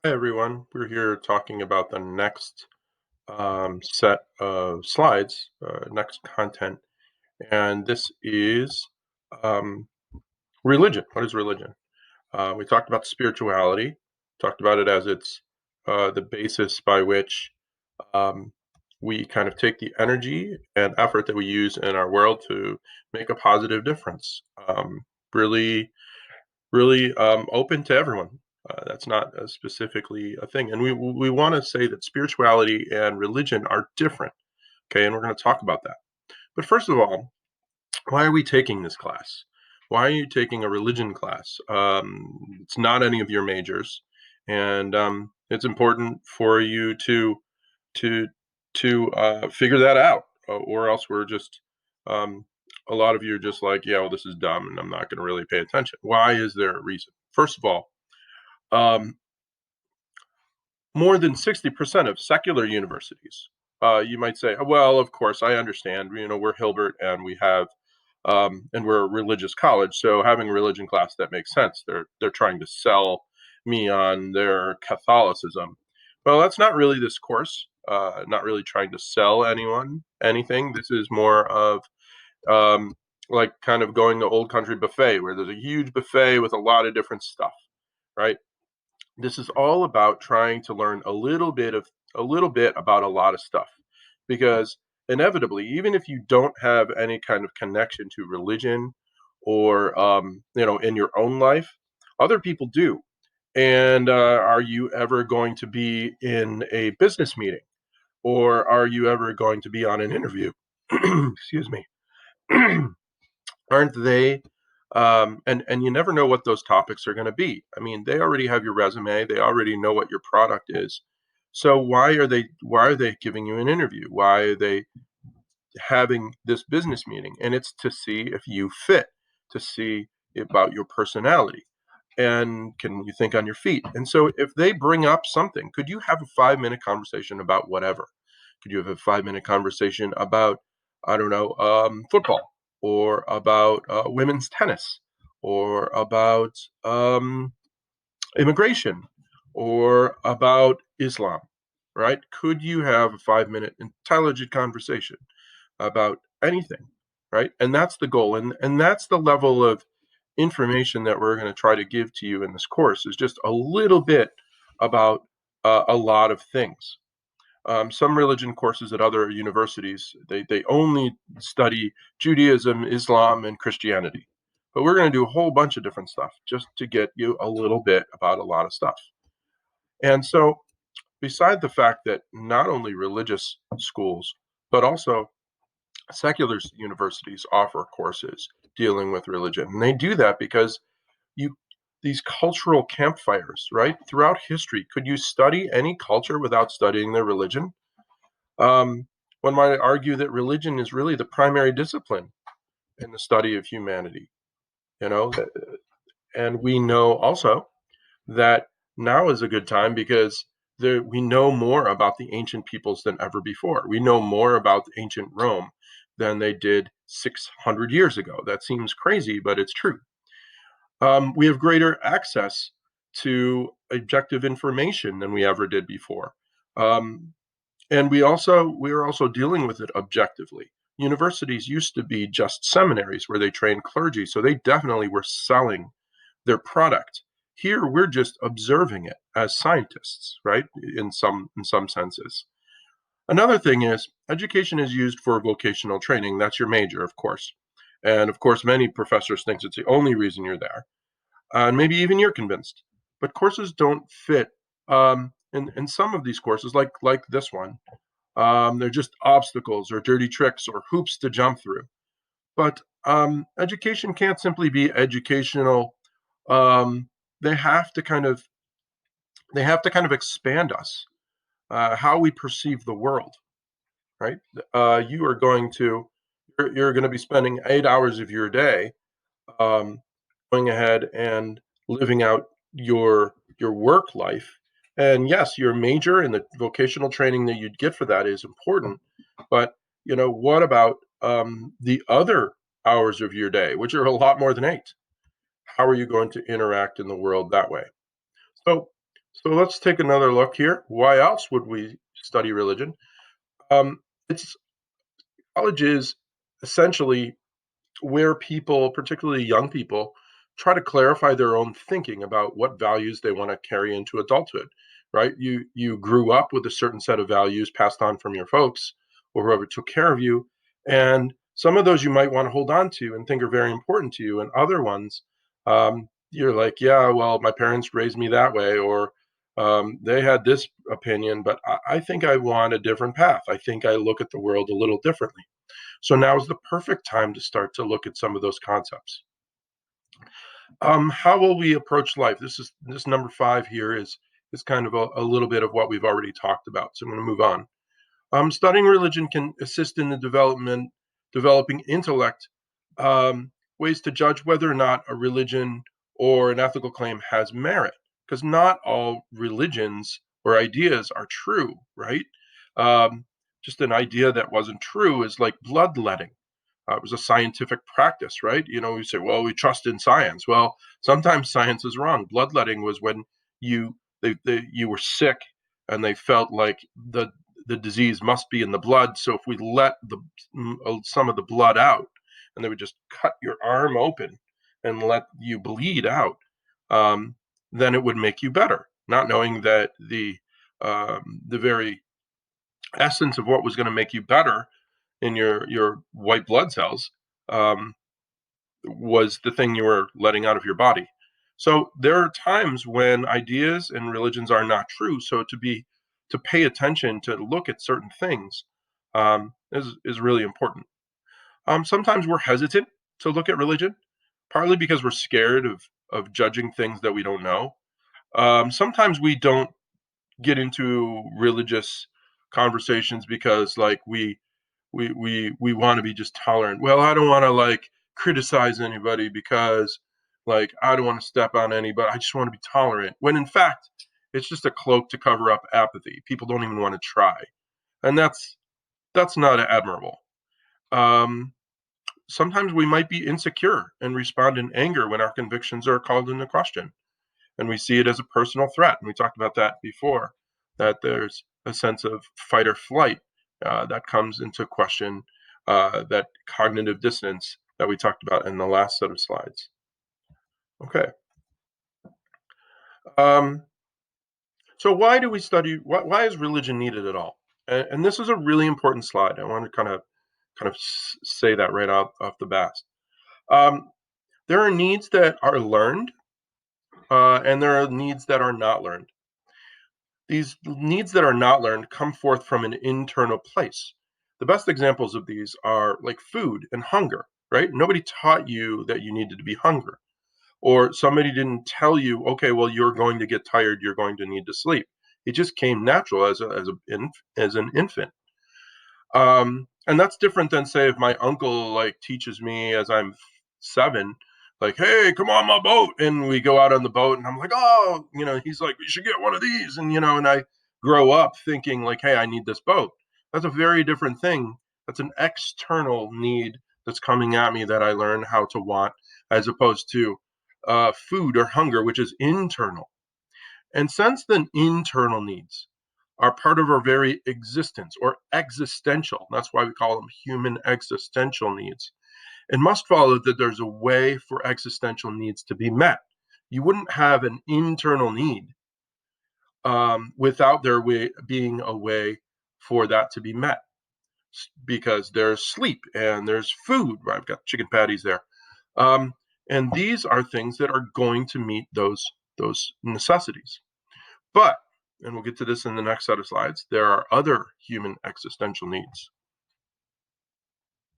Hey everyone, we're here talking about the next set of slides, next content, and this is um, religion. What is religion? We talked about spirituality, talked about it as it's the basis by which um, we kind of take the energy and effort that we use in our world to make a positive difference. Really really open to everyone. That's not specifically a thing, and we want to say that spirituality and religion are different. Okay, and we're going to talk about that. But first of all, why are we taking this class? Why are you taking a religion class? It's not any of your majors, and it's important for you to figure that out, or else we're just um, a lot of you are just like, yeah, well, this is dumb, and I'm not going to really pay attention. Why is there a reason? First of all, um, more than 60% of secular universities. You might say, well, of course, I understand. We're Hilbert, and and we're a religious college, so having a religion class that makes sense. They're trying to sell me on their Catholicism. Well, that's not really this course. Not really trying to sell anyone anything. This is more of um, like kind of going to Old Country Buffet, where there's a huge buffet with a lot of different stuff, right? This is all about trying to learn a little bit about a lot of stuff, because inevitably, even if you don't have any kind of connection to religion or in your own life, other people do. And are you ever going to be in a business meeting, or are you ever going to be on an interview? Excuse me. Aren't they and you never know what those topics are going to be. I mean, they already have your resume, they already know what your product is. So why are they giving you an interview? Why are they having this business meeting? And it's to see if you fit, to see about your personality, and can you think on your feet. And so if they bring up something, could you have a 5-minute conversation about whatever? Could you have a 5-minute conversation about, I don't know, football, or about women's tennis, or about immigration, or about Islam, right? Could you have a 5-minute intelligent conversation about anything, right? And that's the goal, and that's the level of information that we're going to try to give to you in this course, is just a little bit about a lot of things. Some religion courses at other universities, they only study Judaism, Islam, and Christianity. But we're going to do a whole bunch of different stuff just to get you a little bit about a lot of stuff. And so, beside the fact that not only religious schools, but also secular universities offer courses dealing with religion, and they do that because you these cultural campfires, right? Throughout history, could you study any culture without studying their religion? Um, One might argue that religion is really the primary discipline in the study of humanity, you know, and we know also that now is a good time because we know more about the ancient peoples than ever before. We know more about ancient Rome than they did 600 years ago. That seems crazy, but it's true. We have greater access to objective information than we ever did before. Um, and we are also dealing with it objectively. Universities used to be just seminaries where they trained clergy, so they definitely were selling their product. Here we're just observing it as scientists, right? In some senses. Another thing is education is used for vocational training. That's your major, of course. And of course, many professors think it's the only reason you're there, and maybe even you're convinced. But courses don't fit. In some of these courses, like this one, they're just obstacles or dirty tricks or hoops to jump through. But education can't simply be educational. Um, they have to kind of expand us, how we perceive the world. Right? You are going to you're going to be spending 8 hours of your day um, going ahead and living out your work life. And yes, your major and the vocational training that you'd get for that is important. But what about the other hours of your day, which are a lot more than 8? How are you going to interact in the world that way? So, So let's take another look here. Why else would we study religion? Um, it's College is essentially where people, particularly young people, try to clarify their own thinking about what values they want to carry into adulthood. Right? You grew up with a certain set of values passed on from your folks or whoever took care of you, and some of those you might want to hold on to and think are very important to you, and other ones you're like, yeah, well, my parents raised me that way, or they had this opinion, but I think I want a different path. I think I look at the world a little differently. So now is the perfect time to start to look at some of those concepts. How will we approach life? This number five here is kind of a little bit of what we've already talked about. So I'm going to move on. Studying religion can assist in the developing intellect, ways to judge whether or not a religion or an ethical claim has merit, because not all religions or ideas are true, right? Um, just an idea that wasn't true is like bloodletting. It was a scientific practice, right? We say, well, we trust in science. Well, sometimes science is wrong. Bloodletting was when you you were sick and they felt like the disease must be in the blood. So if we let some of the blood out, and they would just cut your arm open and let you bleed out, um, then it would make you better, not knowing that the very essence of what was going to make you better in your white blood cells um, was the thing you were letting out of your body. So there are times when ideas and religions are not true. So to pay attention to look at certain things is really important. Sometimes we're hesitant to look at religion, partly because we're scared of judging things that we don't know. Sometimes we don't get into religious conversations because like we want to be just tolerant. Well, I don't want to like criticize anybody because like I don't want to step on anybody. I just want to be tolerant. When in fact, it's just a cloak to cover up apathy. People don't even want to try, and that's not admirable. Um, Sometimes we might be insecure and respond in anger when our convictions are called into question, and we see it as a personal threat. And we talked about that before. That there's a sense of fight or flight that comes into question, that cognitive dissonance that we talked about in the last set of slides. Okay. Um, so why do we study? Why is religion needed at all? And this is a really important slide. I want to kind of say that right off the bat. Um, there are needs that are learned, and there are needs that are not learned. These needs that are not learned come forth from an internal place. The best examples of these are like food and hunger, right? Nobody taught you that you needed to be hungry, or somebody didn't tell you, okay, well, you're going to get tired, you're going to need to sleep. It just came natural as an infant. And that's different than say if my uncle like teaches me as I'm 7, like, hey, come on my boat, and we go out on the boat, and I'm like, oh, he's like, we should get one of these, and I grow up thinking like, hey, I need this boat. That's a very different thing. That's an external need that's coming at me that I learn how to want, as opposed to food or hunger, which is internal. And since the internal needs are part of our very existence or existential, that's why we call them human existential needs, it must follow that there's a way for existential needs to be met. You wouldn't have an internal need without there being a way for that to be met, because there's sleep and there's food. Right? I've got chicken patties there. Um, and these are things that are going to meet those necessities. But, and we'll get to this in the next set of slides, there are other human existential needs.